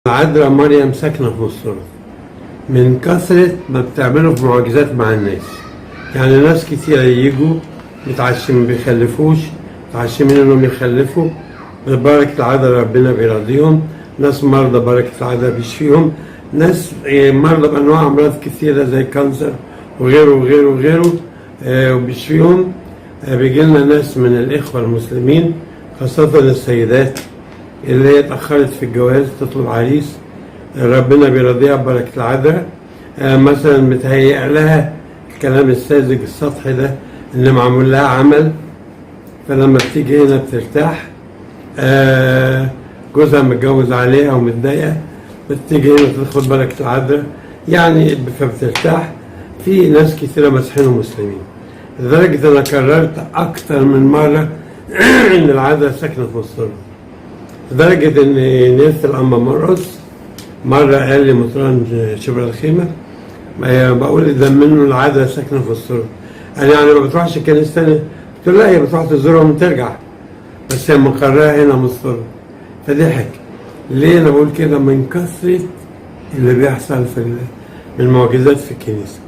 العذراء مريم ساكنة في وسطنا من كثرة ما بتعمله في معجزات مع الناس. يعني ناس كتير يجوا متعشمين بيخلفوش، متعشمين انهم يخلفوا، ببركة العذراء ربنا بيرضيهم. ناس مرضى بركة العذراء بيشفيهم، ناس مرضى بأنواع أمراض كثيرة زي كانسر وغيره وغيره وغيره وبيشفيهم. بيجي لنا ناس من الإخوة المسلمين خاصة السيدات اللي هي اتأخرت في الجواز تطلب عريس، ربنا بيرضيها ببركة العذراء. مثلا متهيأ لها الكلام الساذج السطحي ده اللي معمول لها عمل، فلما بتيجي هنا بترتاح. جوزها متجوز عليها ومتضايقة، بتيجي هنا تاخد بركة العذراء يعني فبترتاح. في ناس كثيرة مسيحيين ومسلمين، لدرجة أنا كررت أكتر من مرة إن العذراء ساكنة في وسطنا، لدرجة إن نيلة الأنبا مرقس مرة قال لي مطران شبرا الخيمة بقول ده منه العذراء ساكنة في وسطنا. أنا يعني ما بتروحش الكنيسة تاني؟ قلت له لا، هي بتروح تزورهم وترجع، بس هي مقرها هنا مصر. فضحك. ليه أنا بقول كده؟ من كثرة اللي بيحصل في المعجزات في الكنيسة.